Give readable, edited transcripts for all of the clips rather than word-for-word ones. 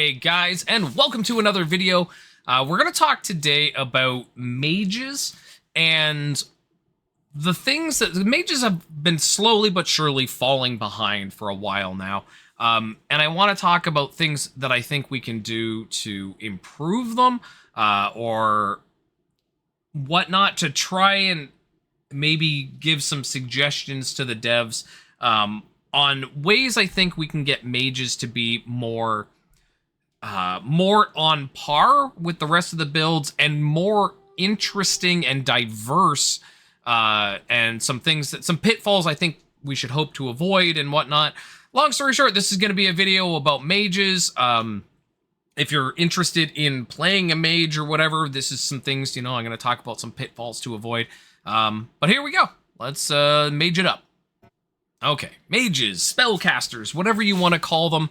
Hey guys, and welcome to another video. We're going to talk today about mages and the things that mages have been slowly but surely falling behind for a while now. And I want to talk about things that I think we can do to improve them or whatnot to try and maybe give some suggestions to the devs on ways I think we can get mages to be more on par with the rest of the builds and more interesting and diverse, and some pitfalls I think we should hope to avoid and whatnot. Long story short, this is going to be a video about mages. If you're interested in playing a mage or whatever, this is some things, I'm going to talk about some pitfalls to avoid. But here we go. Let's mage it up. Okay, mages, spellcasters, whatever you want to call them.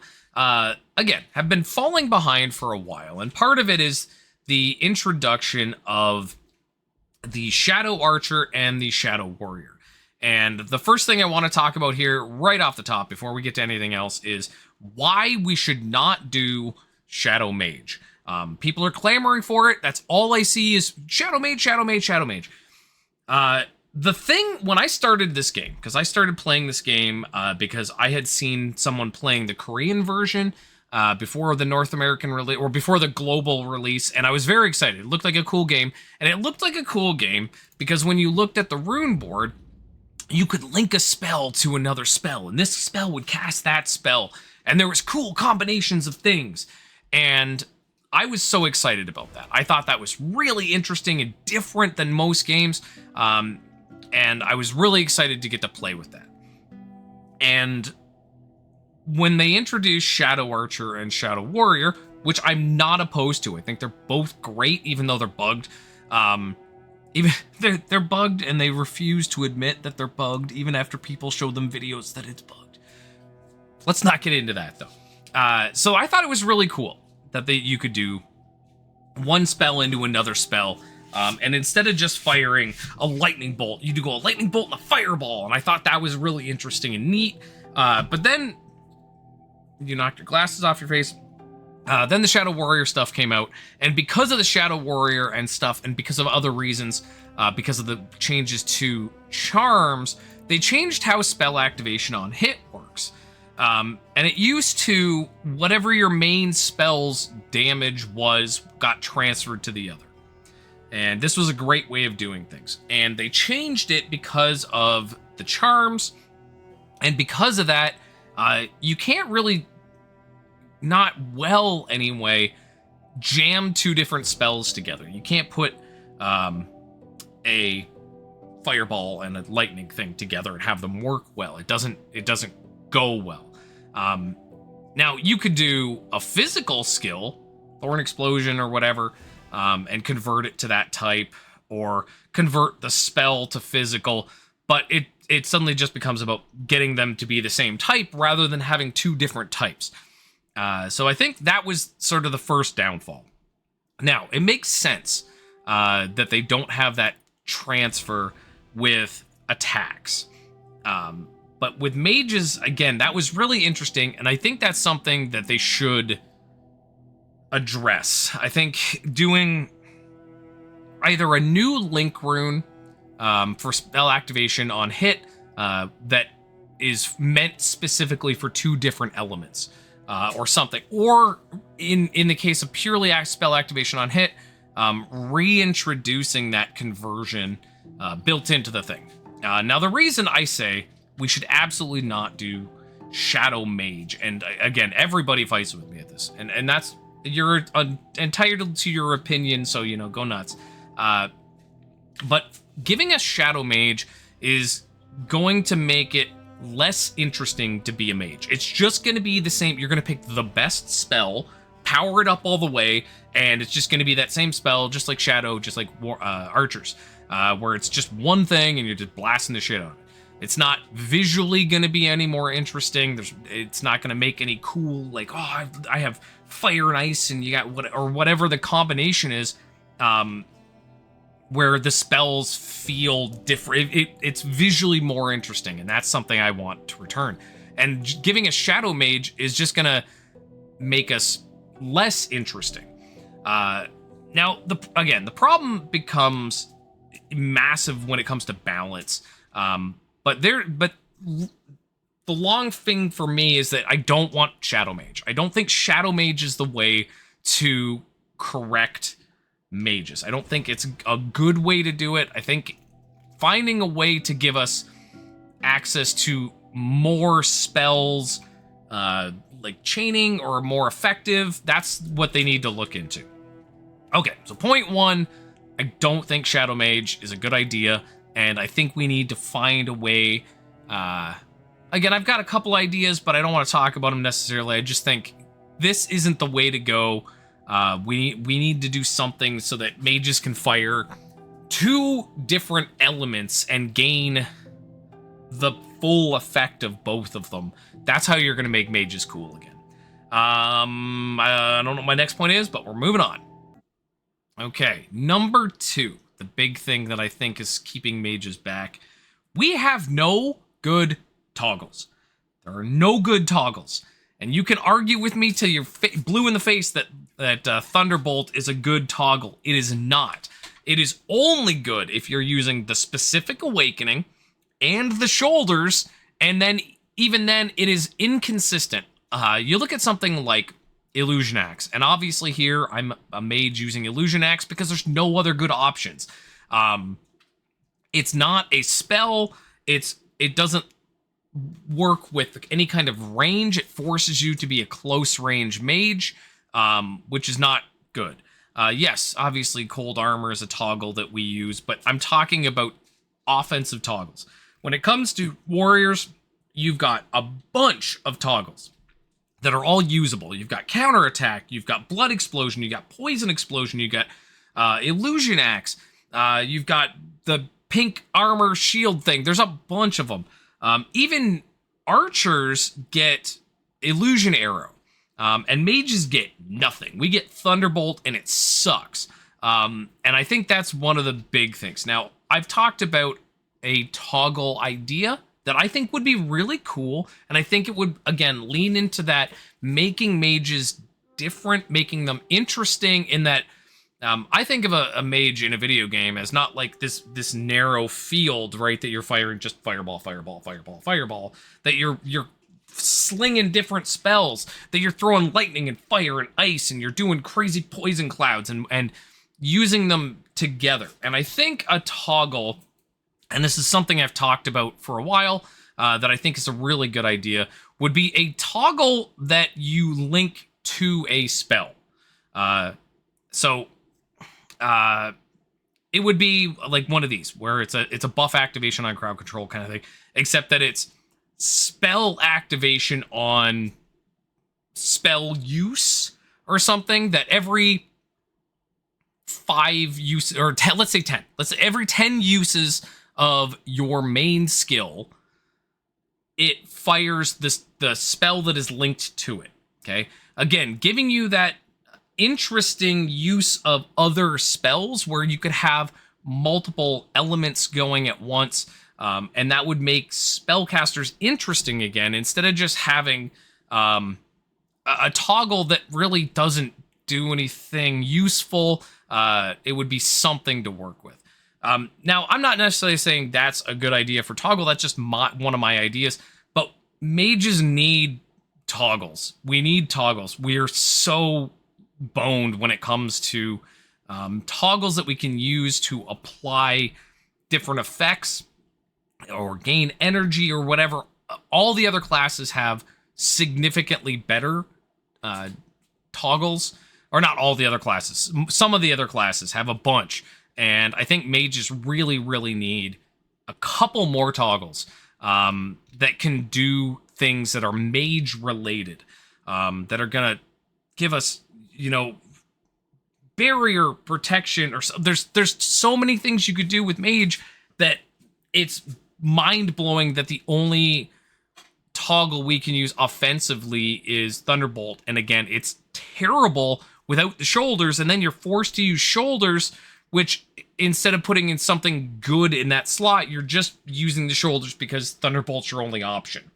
Again, have been falling behind for a while, and part of it is the introduction of the Shadow Archer and the Shadow Warrior. And the first thing I want to talk about here, right off the top, before we get to anything else, is why we should not do Shadow Mage. People are clamoring for it. That's all I see is Shadow Mage, Shadow Mage, Shadow Mage. The thing, when I started this game, because I started playing this game because I had seen someone playing the Korean version before the North American release, or before the global release, and I was very excited. It looked like a cool game, and it looked like a cool game because when you looked at the rune board, you could link a spell to another spell, and this spell would cast that spell, and there was cool combinations of things, and I was so excited about that. I thought that was really interesting and different than most games, and I was really excited to get to play with that. And when they introduced Shadow Archer and Shadow Warrior, which I'm not opposed to, I think they're both great, even though they're bugged. They're bugged, and they refuse to admit that they're bugged, even after people show them videos that it's bugged. Let's not get into that, though. So I thought it was really cool that you could do one spell into another spell. And instead of just firing a lightning bolt, you do go a lightning bolt and a fireball. And I thought that was really interesting and neat. But then you knocked your glasses off your face. Then the Shadow Warrior stuff came out. And because of the Shadow Warrior and stuff, and because of other reasons, because of the changes to charms, they changed how spell activation on hit works. And it used to, whatever your main spell's damage was, got transferred to the other. And this was a great way of doing things. And they changed it because of the charms. And because of that, you can't really, not well anyway, jam two different spells together. You can't put a fireball and a lightning thing together and have them work well. It doesn't go well. Now, you could do a physical skill, Thorn Explosion or whatever, and convert it to that type, or convert the spell to physical, but it suddenly just becomes about getting them to be the same type rather than having two different types. So I think that was sort of the first downfall. Now, it makes sense that they don't have that transfer with attacks. But with mages, again, that was really interesting, and I think that's something that they should address. I think doing either a new link rune for spell activation on hit that is meant specifically for two different elements, or something, or in the case of purely spell activation on hit, reintroducing that conversion built into the thing. Now, the reason I say we should absolutely not do Shadow Mage, and again, everybody fights with me at this, and that's, you're entitled to your opinion, so, go nuts. But giving a Shadow Mage is going to make it less interesting to be a mage. It's just going to be the same. You're going to pick the best spell, power it up all the way, and it's just going to be that same spell, just like Shadow, just like Archers, where it's just one thing and you're just blasting the shit out of it. It's not visually going to be any more interesting. It's not going to make any cool, like, oh, I have fire and ice, and you got whatever the combination is, where the spells feel different. It's visually more interesting, and that's something I want to return. And giving a Shadow Mage is just going to make us less interesting. Now, the problem becomes massive when it comes to balance. But the long thing for me is that I don't want Shadow Mage. I don't think Shadow Mage is the way to correct mages. I don't think it's a good way to do it. I think finding a way to give us access to more spells, like chaining, or more effective, that's what they need to look into. Okay, so point one, I don't think Shadow Mage is a good idea, and I think we need to find a way. Again, I've got a couple ideas, but I don't want to talk about them necessarily. I just think this isn't the way to go. We need to do something so that mages can fire 2 different elements and gain the full effect of both of them. That's how you're going to make mages cool again. I don't know what my next point is, but we're moving on. Okay, number 2, the big thing that I think is keeping mages back. We have no good toggles. There are no good toggles. And you can argue with me till you're blue in the face that Thunderbolt is a good toggle. It is not. It is only good if you're using the specific awakening and the shoulders, and then even then it is inconsistent. You look at something like Illusion Axe, and obviously here I'm a mage using Illusion Axe because there's no other good options. It's not a spell. It doesn't work with any kind of range. It forces you to be a close range mage, which is not good. Yes, obviously cold armor is a toggle that we use, but I'm talking about offensive toggles. When it comes to warriors, you've got a bunch of toggles that are all usable. You've got counterattack, you've got blood explosion, you've got poison explosion, you've got illusion axe, you've got the pink armor shield thing. There's a bunch of them. Even archers get illusion arrow, and mages get nothing. We get thunderbolt, and it sucks. And I think that's one of the big things. Now, I've talked about a toggle idea that I think would be really cool, and I think it would, again, lean into that, making mages different, making them interesting, in that I think of a mage in a video game as not like this narrow field, right, that you're firing just fireball, fireball, fireball, fireball, that you're slinging different spells, that you're throwing lightning and fire and ice, and you're doing crazy poison clouds and using them together. And I think a toggle, and this is something I've talked about for a while, that I think is a really good idea, would be a toggle that you link to a spell. It would be like one of these, where it's a buff activation on crowd control kind of thing, except that it's spell activation on spell use or something, that every 5 uses, or 10, let's say 10. Let's say every 10 uses of your main skill, it fires the spell that is linked to it. Okay, again, giving you that interesting use of other spells where you could have multiple elements going at once, and that would make spellcasters interesting again, instead of just having a toggle that really doesn't do anything useful. It would be something to work with. Now, I'm not necessarily saying that's a good idea for toggle. That's just one of my ideas. But mages need toggles. We need toggles. We're so boned when it comes to toggles that we can use to apply different effects or gain energy or whatever. All the other classes have significantly better toggles. Or not all the other classes. Some of the other classes have a bunch. And I think mages really, really need a couple more toggles that can do things that are mage related, that are going to give us, barrier protection, or there's so many things you could do with mage that it's mind-blowing that the only toggle we can use offensively is Thunderbolt. And again, it's terrible without the shoulders, and then you're forced to use shoulders, which instead of putting in something good in that slot, you're just using the shoulders because Thunderbolt's your only option.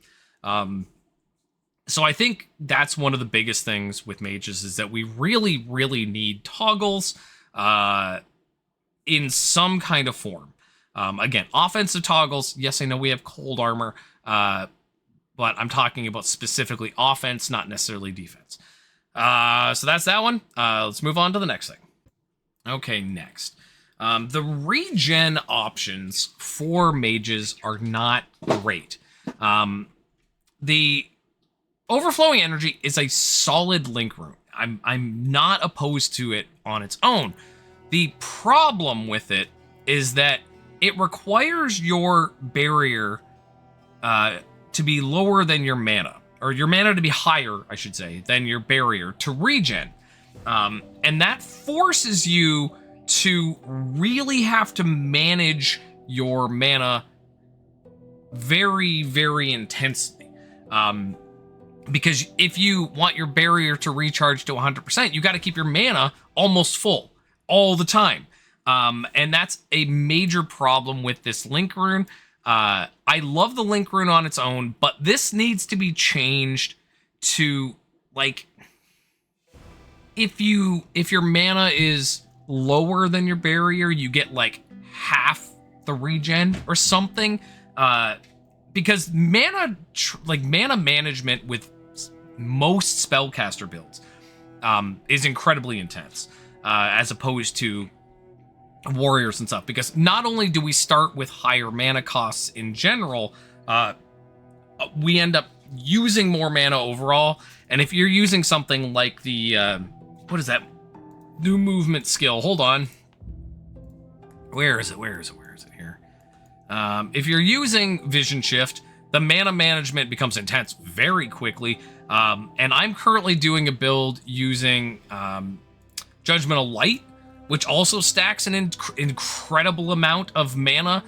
So I think that's one of the biggest things with mages is that we really, really need toggles in some kind of form. Again, offensive toggles. Yes, I know we have cold armor, but I'm talking about specifically offense, not necessarily defense. So that's that one. Let's move on to the next thing. Okay, next. The regen options for mages are not great. The overflowing energy is a solid link rune. I'm not opposed to it on its own. The problem with it is that it requires your barrier to be lower than your mana, or your mana to be higher, I should say, than your barrier to regen. And that forces you to really have to manage your mana very, very intensely. Because if you want your barrier to recharge to 100%, you got to keep your mana almost full all the time. And that's a major problem with this link rune. I love the link rune on its own, but this needs to be changed to, like, if your mana is lower than your barrier, you get like half the regen or something. Because mana management with most spellcaster builds is incredibly intense, as opposed to warriors and stuff. Because not only do we start with higher mana costs in general, we end up using more mana overall. And if you're using something like the what is that new movement skill? Hold on. Where is it here? If you're using Vision Shift, the mana management becomes intense very quickly. And I'm currently doing a build using Judgment of Light, which also stacks an incredible amount of mana.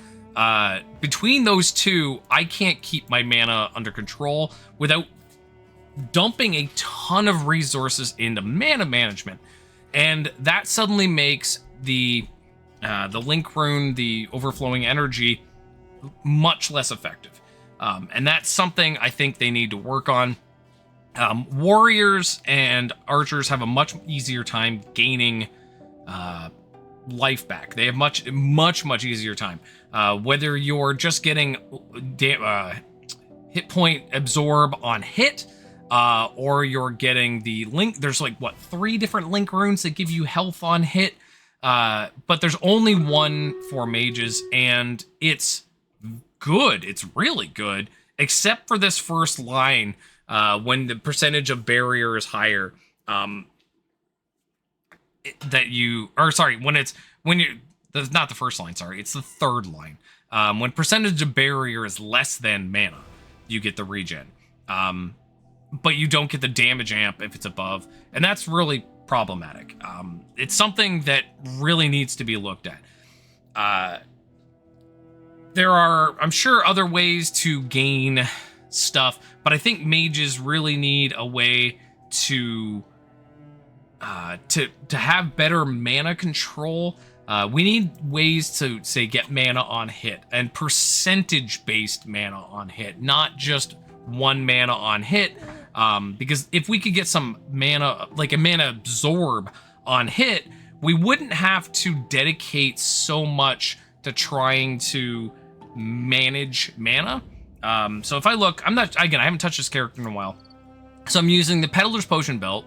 Between those two, I can't keep my mana under control without dumping a ton of resources into mana management. And that suddenly makes the link rune, the overflowing energy, much less effective. And that's something I think they need to work on. Warriors and archers have a much easier time gaining life back. They have much easier time. Whether you're just getting hit point absorb on hit, or you're getting the link. There's like, what, 3 different link runes that give you health on hit. But there's only one for mages, and it's good. It's really good, except for this first line, when the percentage of barrier is higher. That's not the first line, sorry, it's the third line. When percentage of barrier is less than mana, you get the regen. But you don't get the damage amp if it's above, and that's really problematic. It's something that really needs to be looked at. There are, I'm sure, other ways to gain stuff, but I think mages really need a way to have better mana control. We need ways to, say, get mana on hit, and percentage-based mana on hit, not just 1 mana on hit. Because if we could get some mana, like a mana absorb on hit, we wouldn't have to dedicate so much to trying to manage mana. So if I look, I haven't touched this character in a while. So I'm using the Peddler's Potion Belt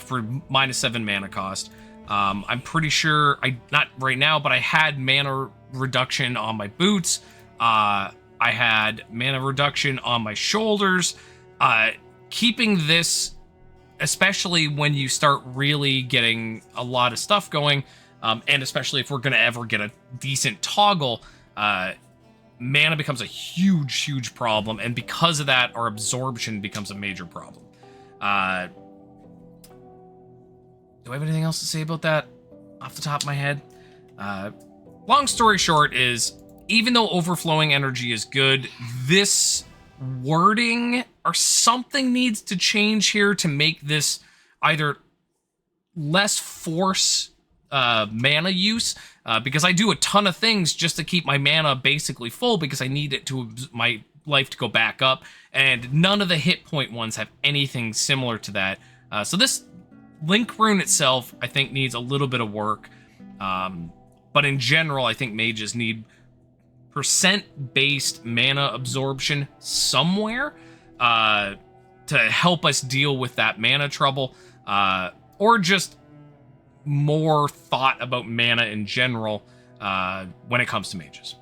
for -7 mana cost. I'm pretty sure, not right now, but I had mana reduction on my boots. I had mana reduction on my shoulders. Keeping this, especially when you start really getting a lot of stuff going, and especially if we're going to ever get a decent toggle, mana becomes a huge problem, and because of that, our absorption becomes a major problem. Do I have anything else to say about that off the top of my head? Long story short is, even though overflowing energy is good, this wording or something needs to change here to make this either less force mana use, because I do a ton of things just to keep my mana basically full, because I need it to, my life to go back up, and none of the hit point ones have anything similar to that. So this link rune itself, I think, needs a little bit of work. But in general, I think mages need percent-based mana absorption somewhere to help us deal with that mana trouble, or just more thought about mana in general when it comes to mages.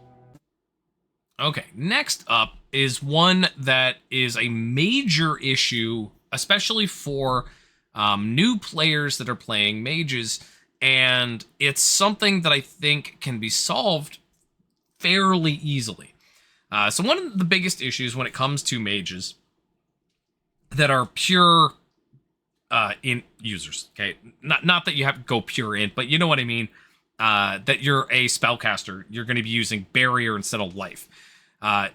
Okay, next up is one that is a major issue, especially for new players that are playing mages, and it's something that I think can be solved fairly easily. So one of the biggest issues when it comes to mages that are pure int users, okay, not that you have to go pure int, but you know what I mean, that you're a spellcaster, you're going to be using barrier instead of life,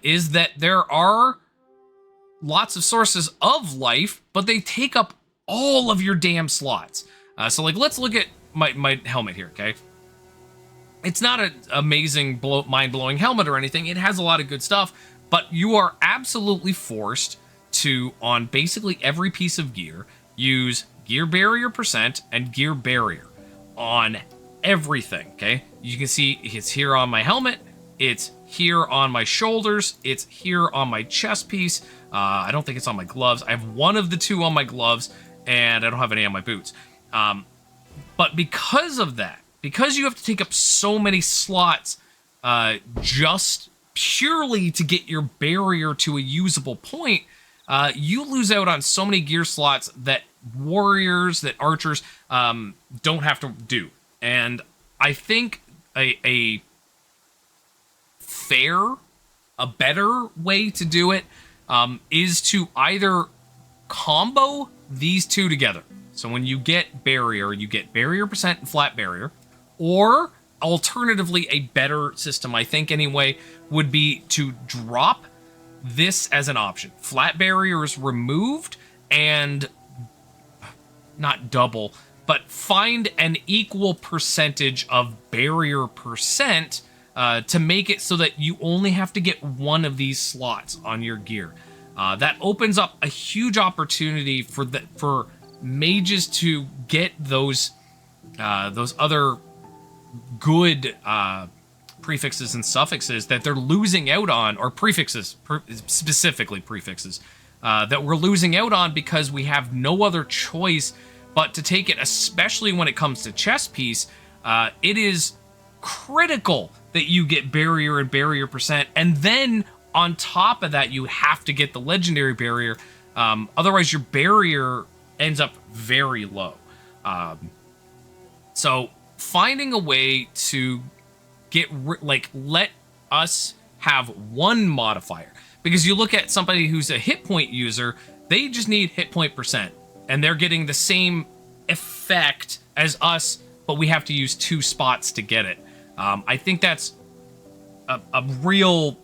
is that there are lots of sources of life, but they take up all of your damn slots. So like, let's look at my helmet here, okay? It's not an amazing, mind-blowing helmet or anything. It has a lot of good stuff, but you are absolutely forced to, on basically every piece of gear, use gear barrier percent and gear barrier on everything, okay? You can see it's here on my helmet, it's here on my shoulders, it's here on my chest piece. I don't think it's on my gloves. I have one of the two on my gloves, and I don't have any on my boots. But because of that, because you have to take up so many slots just purely to get your barrier to a usable point, you lose out on so many gear slots that warriors, that archers don't have to do. And I think a better way to do it is to either combo these two together. So when you get barrier percent and flat barrier, or alternatively, a better system, I think anyway, would be to drop this as an option. Flat barrier is removed, and not double, but find an equal percentage of barrier percent to make it so that you only have to get one of these slots on your gear. That opens up a huge opportunity for mages to get those other good prefixes and suffixes that they're losing out on, or prefixes, specifically prefixes, that we're losing out on because we have no other choice but to take it, especially when it comes to chest piece. It is critical that you get barrier and barrier percent, and then on top of that, you have to get the legendary barrier. Otherwise, your barrier ends up very low. So finding a way to let us have one modifier, because you look at somebody who's a hit point user, they just need hit point percent, and they're getting the same effect as us, but we have to use two spots to get it. I think that's a real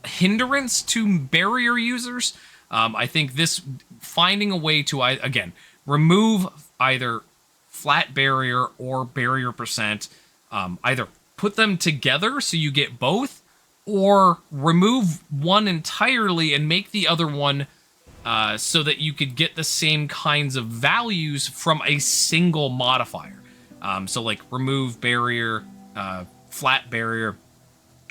hindrance to barrier users. I think this, finding a way to, again, remove either flat barrier or barrier percent, either put them together so you get both, or remove one entirely and make the other one so that you could get the same kinds of values from a single modifier. So like remove barrier, flat barrier,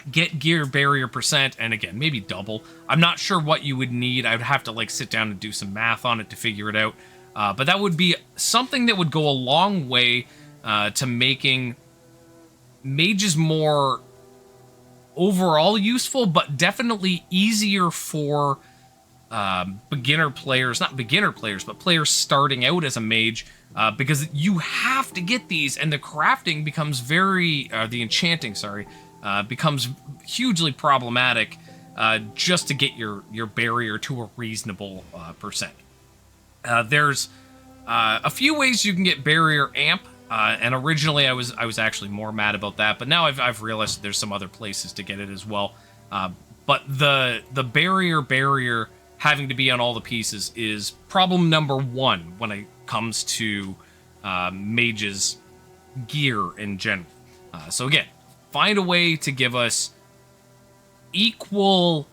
get gear barrier percent, and again, maybe double. I'm not sure what you would need. I would have to like sit down and do some math on it to figure it out. But that would be something that would go a long way to making mages more overall useful, but definitely easier for beginner players, not beginner players, but players starting out as a mage, because you have to get these, and the crafting becomes the enchanting, becomes hugely problematic just to get your barrier to a reasonable percent. There's a few ways you can get barrier amp, and originally I was actually more mad about that, but now I've realized there's some other places to get it as well. But the barrier having to be on all the pieces is problem number one when it comes to mages gear in general. So again, find a way to give us equal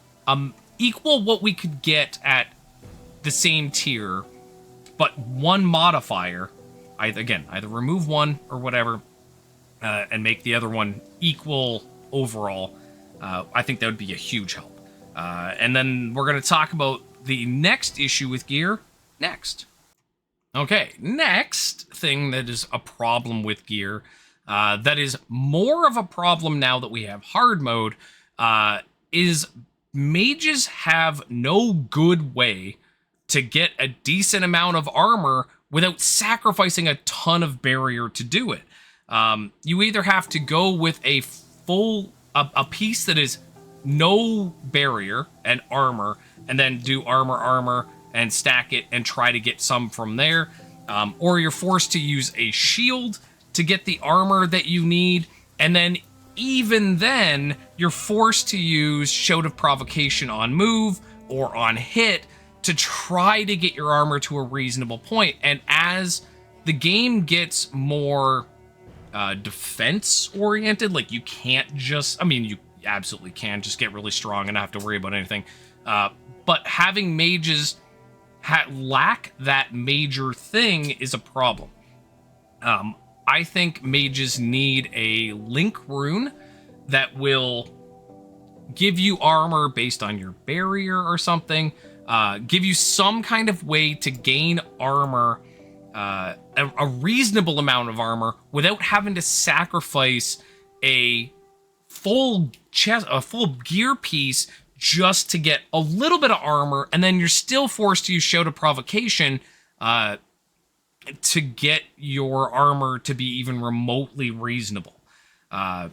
equal what we could get at the same tier, but one modifier, either remove one or whatever, and make the other one equal overall. I think that would be a huge help. And then we're going to talk about the next issue with gear next. Okay, next thing that is a problem with gear, that is more of a problem now that we have hard mode, is mages have no good way to get a decent amount of armor without sacrificing a ton of barrier to do it. You either have to go with a piece that is no barrier and armor, and then do armor, and stack it and try to get some from there. Or you're forced to use a shield to get the armor that you need, and then even then, you're forced to use Shout of Provocation on move or on hit to try to get your armor to a reasonable point. And as the game gets more defense-oriented, like you can't just... I mean, you absolutely can just get really strong and not have to worry about anything. But having mages lack that major thing is a problem. I think mages need a link rune that will give you armor based on your barrier or something. Give you some kind of way to gain armor, a reasonable amount of armor, without having to sacrifice a full gear piece just to get a little bit of armor, and then you're still forced to use Shout of Provocation to get your armor to be even remotely reasonable. I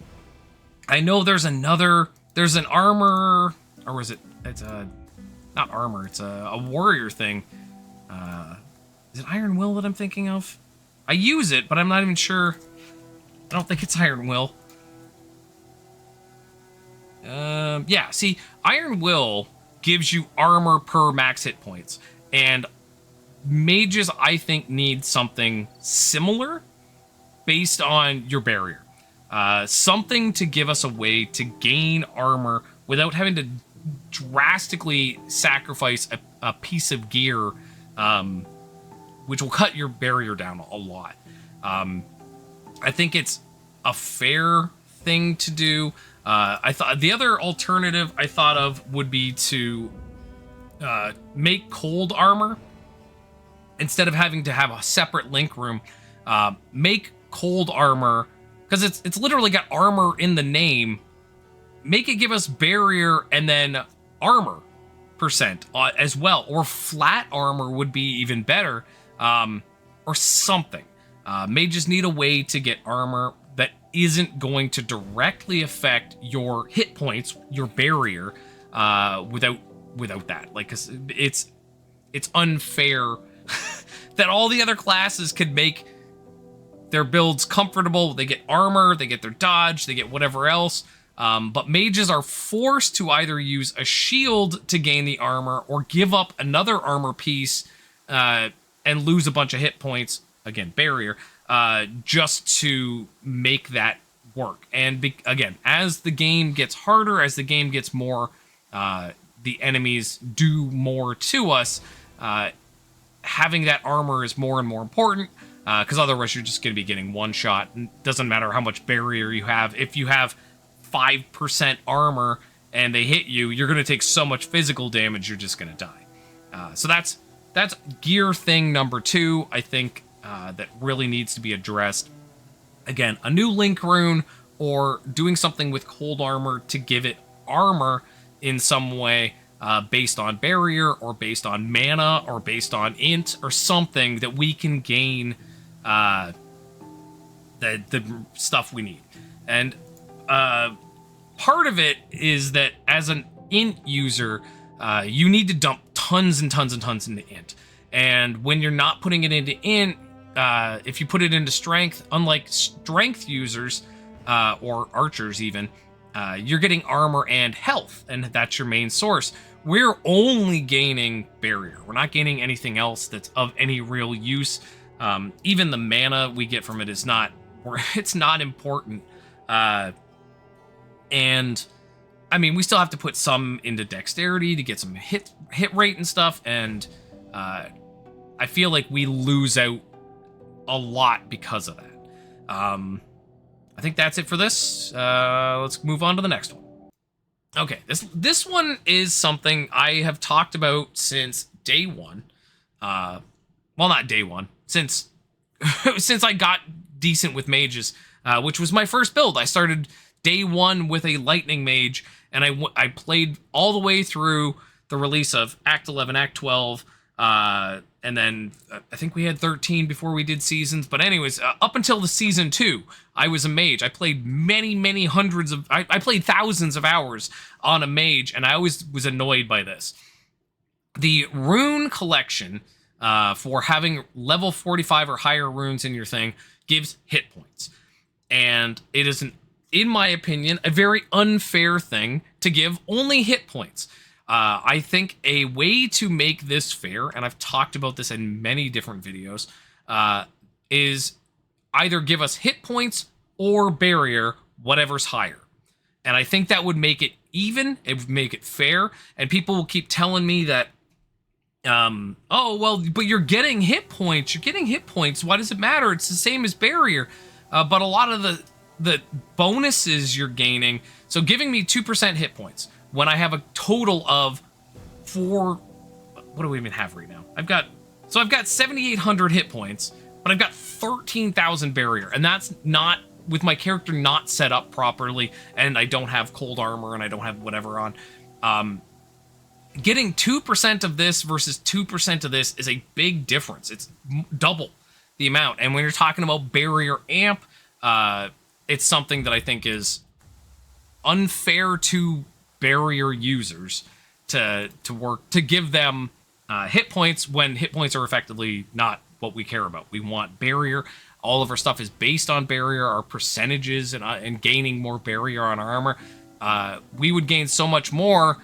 know there's an armor, or is it? It's not armor. It's a warrior thing. Is it Iron Will that I'm thinking of? I use it, but I'm not even sure. I don't think it's Iron Will. Yeah, see, Iron Will gives you armor per max hit points, and mages, I think, need something similar based on your barrier. Something to give us a way to gain armor without having to drastically sacrifice a piece of gear, which will cut your barrier down a lot. I think it's a fair thing to do. I thought the other alternative I thought of would be to make cold armor. Instead of having to have a separate link room, make cold armor, because it's literally got armor in the name. Make it give us barrier and then armor percent as well, or flat armor would be even better, or something. Mages need a way to get armor that isn't going to directly affect your hit points, your barrier, without that. Like, 'cause it's unfair that all the other classes could make their builds comfortable. They get armor, they get their dodge, they get whatever else. But mages are forced to either use a shield to gain the armor or give up another armor piece and lose a bunch of hit points, again, barrier, just to make that work. And again, as the game gets harder, as the game gets more, the enemies do more to us, having that armor is more and more important, because otherwise you're just going to be getting one shot. It doesn't matter how much barrier you have. If you have 5% armor and they hit you, you're going to take so much physical damage, you're just going to die. So that's gear thing number 2, I think, that really needs to be addressed. Again, a new link rune, or doing something with cold armor to give it armor in some way, based on barrier, or based on mana, or based on int, or something that we can gain the stuff we need. And part of it is that as an int user, you need to dump tons and tons and tons into int. And when you're not putting it into int, if you put it into strength, unlike strength users, or archers even, you're getting armor and health, and that's your main source. We're only gaining barrier. We're not gaining anything else that's of any real use. Even the mana we get from it is not, it's not important. And I mean, we still have to put some into dexterity to get some hit rate and stuff, and I feel like we lose out a lot because of that. I think that's it for this. Let's move on to the next one. Okay, this one is something I have talked about since day one. Well, not day one, since since I got decent with mages, which was my first build. I started day one with a lightning mage, and I played all the way through the release of Act 11, Act 12, and then I think we had 13 before we did seasons. But anyways, up until the season 2, I was a mage. I played many hundreds of... I played thousands of hours on a mage, and I always was annoyed by this. The rune collection, for having level 45 or higher runes in your thing, gives hit points. And it is, in my opinion, a very unfair thing to give only hit points. I think a way to make this fair, and I've talked about this in many different videos, is either give us hit points or barrier, whatever's higher. And I think that would make it even, it would make it fair, and people will keep telling me that, oh, well, but you're getting hit points, why does it matter? It's the same as barrier. But a lot of the bonuses you're gaining, so giving me 2% hit points, when I have a total of 4, what do we even have right now? I've got 7,800 hit points, but I've got 13,000 barrier, and that's not, with my character not set up properly, and I don't have cold armor, and I don't have whatever on. Getting 2% of this versus 2% of this is a big difference. It's double the amount, and when you're talking about barrier amp, it's something that I think is unfair to barrier users to give them hit points when hit points are effectively not what we care about. We want barrier. All of our stuff is based on barrier, our percentages, and gaining more barrier on our armor. We would gain so much more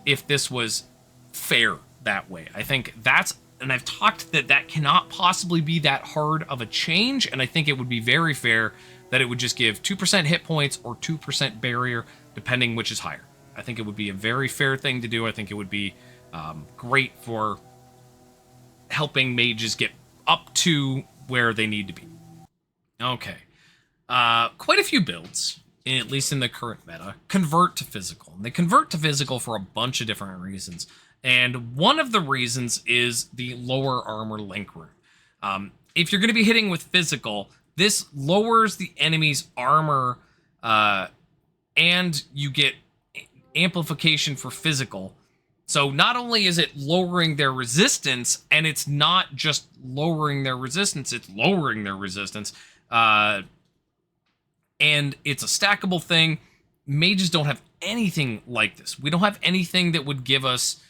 if this was fair that way. I think that's, and I've talked that cannot possibly be that hard of a change, and I think it would be very fair that it would just give 2% hit points or 2% barrier, depending which is higher. I think it would be a very fair thing to do. I think it would be great for helping mages get up to where they need to be. Okay. Quite a few builds, at least in the current meta, convert to physical. And they convert to physical for a bunch of different reasons. And one of the reasons is the lower armor link rune. If you're going to be hitting with physical, this lowers the enemy's armor, and you get amplification for physical. So not only is it lowering their resistance, and it's not just lowering their resistance, it's lowering their resistance. And it's a stackable thing. Mages don't have anything like this. We don't have anything that would give us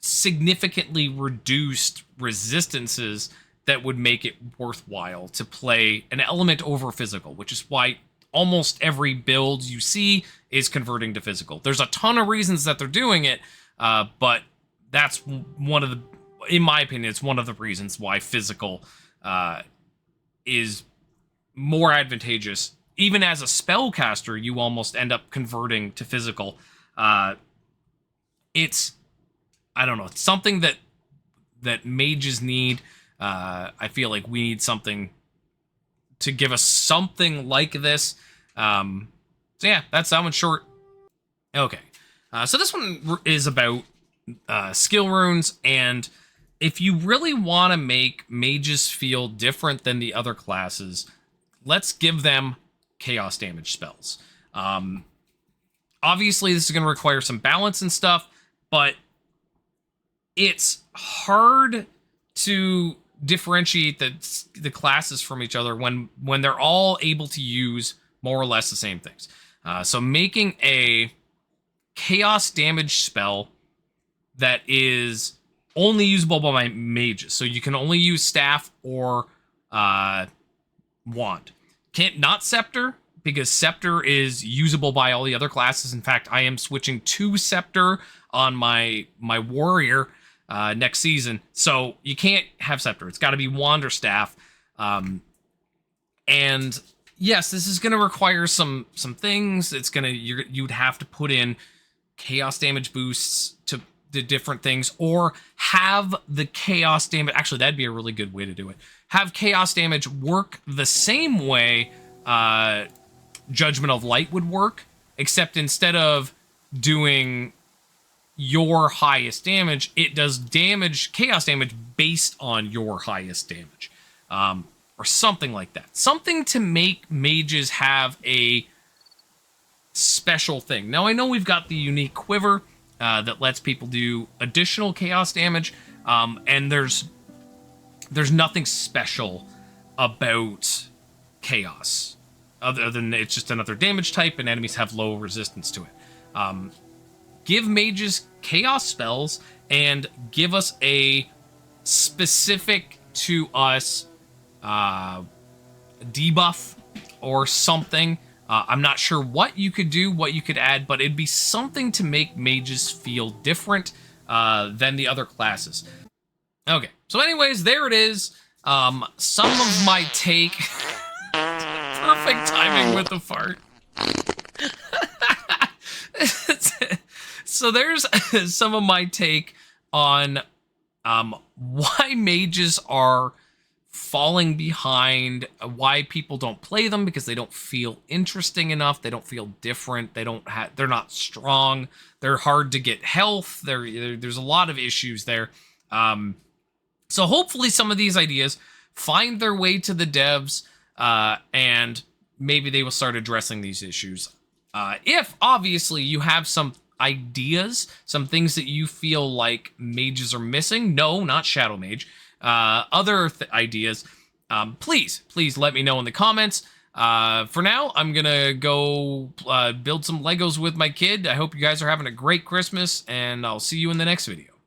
significantly reduced resistances that would make it worthwhile to play an element over physical, which is why almost every build you see is converting to physical. There's a ton of reasons that they're doing it, but that's one of the, in my opinion, it's one of the reasons why physical is more advantageous. Even as a spellcaster, you almost end up converting to physical. It's, I don't know, it's something that mages need. I feel like we need something to give us something like this. So yeah, that's that one short. Okay. So this one is about skill runes, and if you really want to make mages feel different than the other classes, let's give them chaos damage spells. Obviously, this is going to require some balance and stuff, but it's hard to differentiate the classes from each other when they're all able to use more or less the same things. So making a chaos damage spell that is only usable by mages, so you can only use staff or wand. Not scepter, because scepter is usable by all the other classes. In fact, I am switching to scepter on my warrior next season, so you can't have scepter. It's got to be wand or staff. And yes, this is going to require some things. It's going to you'd have to put in chaos damage boosts to the different things, or have the chaos damage. Actually, that'd be a really good way to do it. Have chaos damage work the same way Judgment of Light would work, except instead of doing your highest damage, it does chaos damage based on your highest damage, or something like that. Something to make mages have a special thing. Now, I know we've got the unique quiver that lets people do additional chaos damage, and there's nothing special about chaos other than it's just another damage type and enemies have low resistance to it. Give mages chaos spells and give us a specific to us debuff or something. I'm not sure what you could do, what you could add, but it'd be something to make mages feel different than the other classes. Okay, so anyways, there it is. Some of my take. Perfect timing with the fart. So there's some of my take on why mages are falling behind, why people don't play them, because they don't feel interesting enough, they don't feel different, they're not strong, they're hard to get health, there's a lot of issues there. So hopefully some of these ideas find their way to the devs, and maybe they will start addressing these issues. If obviously you have some ideas, some things that you feel like mages are missing, no, not Shadow Mage, other ideas, please let me know in the comments. For now, I'm gonna go build some Legos with my kid. I hope you guys are having a great Christmas, and I'll see you in the next video.